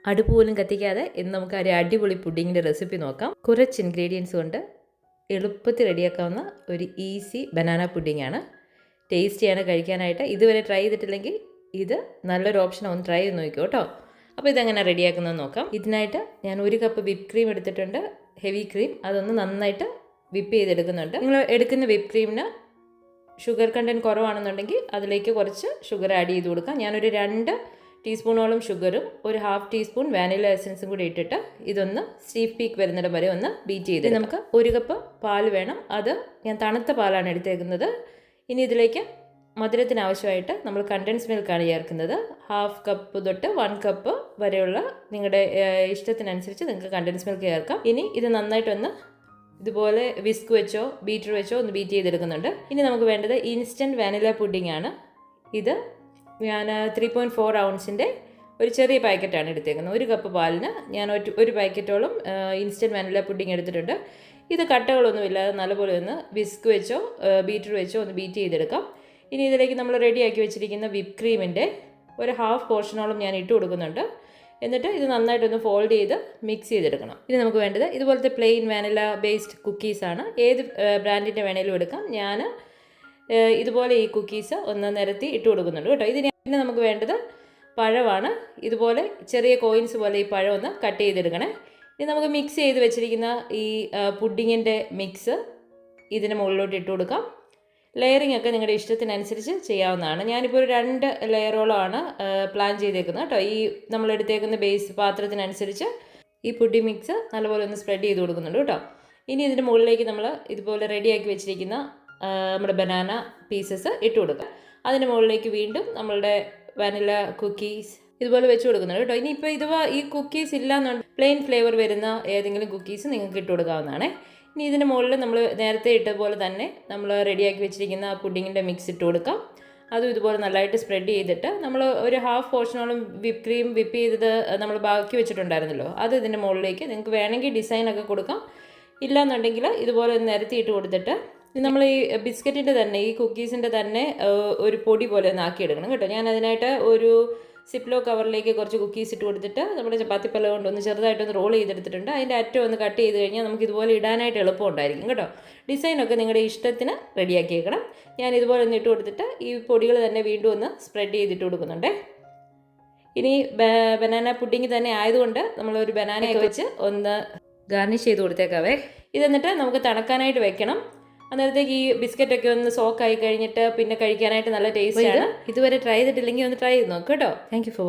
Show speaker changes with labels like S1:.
S1: അടുപ്പ് പോലും കത്തിക്കാതെ ഇന്ന് നമുക്ക് ഒരു അടിപൊളി പുഡിങ്ങിൻ്റെ റെസിപ്പി നോക്കാം. കുറച്ച് ഇൻഗ്രീഡിയൻസ് കൊണ്ട് എളുപ്പത്തിൽ റെഡിയാക്കാവുന്ന ഒരു ഈസി ബനാന പുഡിങ്ങാണ്. ടേസ്റ്റിയാണ് കഴിക്കാനായിട്ട്. ഇതുവരെ ട്രൈ ചെയ്തിട്ടില്ലെങ്കിൽ ഇത് നല്ലൊരു ഓപ്ഷൻ, ഒന്ന് ട്രൈ ചെയ്ത് നോക്കിക്കോ കേട്ടോ. അപ്പോൾ ഇതെങ്ങനെ റെഡിയാക്കുന്നത് നോക്കാം. ഇതിനായിട്ട് ഞാൻ 1 കപ്പ് വിപ്പ് ക്രീം എടുത്തിട്ടുണ്ട്, ഹെവി ക്രീം. അതൊന്ന് നന്നായിട്ട് വിപ്പ് ചെയ്തെടുക്കുന്നുണ്ട്. നിങ്ങൾ എടുക്കുന്ന വിപ്പ് ക്രീമിന് ഷുഗർ കണ്ടൻറ്റ് കുറവാണെന്നുണ്ടെങ്കിൽ അതിലേക്ക് കുറച്ച് ഷുഗർ ആഡ് ചെയ്ത് കൊടുക്കാം. ഞാനൊരു 2 ടീസ്പൂണോളം ഷുഗറും ഒരു 1/2 ടീസ്പൂൺ വാനില എസൻസും കൂടി ഇട്ടിട്ട് ഇതൊന്ന് സ്റ്റീഫ് പീക്ക് വരുന്നിടം വരെ ഒന്ന് ബീറ്റ് ചെയ്ത് നമുക്ക് 1 കപ്പ് പാൽ വേണം. അത് ഞാൻ തണുത്ത പാലാണ് എടുത്തേക്കുന്നത്. ഇനി ഇതിലേക്ക് മധുരത്തിന് ആവശ്യമായിട്ട് നമ്മൾ കണ്ടൻസ് മിൽക്കാണ് ചേർക്കുന്നത്. 1/2 കപ്പ് തൊട്ട് 1 കപ്പ് വരെയുള്ള നിങ്ങളുടെ ഇഷ്ടത്തിനനുസരിച്ച് നിങ്ങൾക്ക് കണ്ടൻസ് മിൽക്ക് ചേർക്കാം. ഇനി ഇത് നന്നായിട്ടൊന്ന് ഇതുപോലെ വിസ്ക് വെച്ചോ ബീറ്റർ വെച്ചോ ഒന്ന് ബീറ്റ് ചെയ്തെടുക്കുന്നുണ്ട്. ഇനി നമുക്ക് വേണ്ടത് ഇൻസ്റ്റൻറ്റ് വാനില പുഡിംഗ് ആണ്. ഇത് ഞാൻ 3.4 ഔൺസിൻ്റെ ഒരു ചെറിയ പാക്കറ്റാണ് എടുത്തേക്കുന്നത്. 1 കപ്പ് പാലിന് ഞാൻ ഒരു പാക്കറ്റോളം ഇൻസ്റ്റൻറ്റ് വാനില പുഡിംഗ് എടുത്തിട്ടുണ്ട്. ഇത് കട്ടകളൊന്നും ഇല്ലാതെ നല്ലപോലെ ഒന്ന് വിസ്ക് വെച്ചോ ബീറ്റർ വെച്ചോ ഒന്ന് ബീറ്റ് ചെയ്തെടുക്കാം. ഇനി ഇതിലേക്ക് നമ്മൾ റെഡിയാക്കി വെച്ചിരിക്കുന്ന വിപ്പ് ക്രീമിൻ്റെ ഒരു 1/2 പോർഷനോളം ഞാൻ ഇട്ട് കൊടുക്കുന്നുണ്ട്. എന്നിട്ട് ഇത് നന്നായിട്ടൊന്ന് ഫോൾഡ് ചെയ്ത് മിക്സ് ചെയ്തെടുക്കണം. ഇനി നമുക്ക് വേണ്ടത് ഇതുപോലത്തെ പ്ലെയിൻ വാനില ബേസ്ഡ് കുക്കീസാണ്. ഏത് ബ്രാൻഡിൻ്റെ വേണേലും എടുക്കാം. ഞാൻ ഇതുപോലെ ഈ കുക്കീസ് ഒന്ന് നിരത്തി ഇട്ട് കൊടുക്കുന്നുണ്ട് കേട്ടോ. പിന്നെ നമുക്ക് വേണ്ടത് പഴമാണ്. ഇതുപോലെ ചെറിയ കോയിൻസ് പോലെ ഈ പഴം ഒന്ന് കട്ട് ചെയ്തെടുക്കണേ. ഇനി നമുക്ക് മിക്സ് ചെയ്ത് വെച്ചിരിക്കുന്ന ഈ പുഡിങ്ങിൻ്റെ മിക്സ് ഇതിന് മുകളിലോട്ട് ഇട്ട് കൊടുക്കാം. ലെയറിംഗ് ഒക്കെ നിങ്ങളുടെ ഇഷ്ടത്തിനനുസരിച്ച് ചെയ്യാവുന്നതാണ്. ഞാനിപ്പോൾ ഒരു 2 ലെയറോളമാണ് പ്ലാൻ ചെയ്തേക്കുന്നത് കേട്ടോ. ഈ നമ്മൾ എടുത്തേക്കുന്ന ബേസ് പാത്രത്തിനനുസരിച്ച് ഈ പുഡിംഗ് മിക്സ് നല്ലപോലെ ഒന്ന് സ്പ്രെഡ് ചെയ്ത് കൊടുക്കുന്നുണ്ട് കേട്ടോ. ഇനി ഇതിൻ്റെ മുകളിലേക്ക് നമ്മൾ ഇതുപോലെ റെഡിയാക്കി വെച്ചിരിക്കുന്ന നമ്മുടെ ബനാന പീസസ് ഇട്ട് കൊടുക്കുക. അതിന് മുകളിലേക്ക് വീണ്ടും നമ്മളുടെ വാനില കുക്കീസ് ഇതുപോലെ വെച്ച് കൊടുക്കുന്നുണ്ട് കേട്ടോ. ഇനിയിപ്പോൾ ഈ കുക്കീസ് ഇല്ലാന്നുണ്ട് പ്ലെയിൻ ഫ്ലേവർ വരുന്ന ഏതെങ്കിലും കുക്കീസ് നിങ്ങൾക്ക് ഇട്ട് കൊടുക്കാവുന്നതാണ്. ഇനി ഇതിന് മുകളിൽ നമ്മൾ നേരത്തെ ഇട്ടതുപോലെ തന്നെ നമ്മൾ റെഡിയാക്കി വെച്ചിരിക്കുന്ന പുഡിങ്ങിൻ്റെ മിക്സ് ഇട്ട് കൊടുക്കാം. അതും ഇതുപോലെ നല്ലതായിട്ട് സ്പ്രെഡ് ചെയ്തിട്ട് നമ്മൾ ഒരു 1/2 പോർഷനോളം വിപ്പ് ക്രീം വിപ്പ് ചെയ്തത് നമ്മൾ ബാക്കി വെച്ചിട്ടുണ്ടായിരുന്നല്ലോ, അത് ഇതിൻ്റെ മുകളിലേക്ക് നിങ്ങൾക്ക് വേണമെങ്കിൽ ഡിസൈനൊക്കെ കൊടുക്കാം. ഇല്ലയെന്നുണ്ടെങ്കിൽ ഇതുപോലെ നിരത്തിയിട്ട് കൊടുത്തിട്ട് നമ്മൾ ഈ ബിസ്ക്കറ്റിൻ്റെ തന്നെ ഈ കുക്കീസിൻ്റെ തന്നെ ഒരു പൊടി പോലെ ഒന്ന് ആക്കിയെടുക്കണം കേട്ടോ. ഞാൻ അതിനായിട്ട് ഒരു സിപ്ലോ കവറിലേക്ക് കുറച്ച് കുക്കീസ് ഇട്ട് കൊടുത്തിട്ട് നമ്മുടെ ചപ്പാത്തിപ്പല കൊണ്ടൊന്ന് ചെറുതായിട്ടൊന്ന് റോൾ ചെയ്തെടുത്തിട്ടുണ്ട്. അതിൻ്റെ അറ്റം ഒന്ന് കട്ട് ചെയ്ത് കഴിഞ്ഞാൽ നമുക്ക് ഇതുപോലെ ഇടാനായിട്ട് എളുപ്പമുണ്ടായിരിക്കും കേട്ടോ. ഡിസൈനൊക്കെ നിങ്ങളുടെ ഇഷ്ടത്തിന് റെഡിയാക്കിയേക്കണം. ഞാൻ ഇതുപോലെ ഒന്ന് ഇട്ട് കൊടുത്തിട്ട് ഈ പൊടികൾ തന്നെ വീണ്ടും ഒന്ന് സ്പ്രെഡ് ചെയ്തിട്ട് കൊടുക്കുന്നുണ്ട്. ഇനി ബനാന പുഡിങ് തന്നെ ആയതുകൊണ്ട് നമ്മളൊരു ബനാനയൊക്കെ വെച്ച് ഒന്ന് ഗാർണിഷ് ചെയ്ത് കൊടുത്തേക്കാവേ. ഇതെന്നിട്ട് നമുക്ക് തണുക്കാനായിട്ട് വെക്കണം. അന്നേരത്തേക്ക് ഈ ബിസ്ക്കറ്റൊക്കെ ഒന്ന് സോക്കായി കഴിഞ്ഞിട്ട് പിന്നെ കഴിക്കാനായിട്ട് നല്ല ടേസ്റ്റാണ്. ഇതുവരെ ട്രൈ ചെയ്തിട്ടില്ലെങ്കിൽ ഒന്ന് ട്രൈ ചെയ്ത് നോക്കാം കേട്ടോ. Thank you for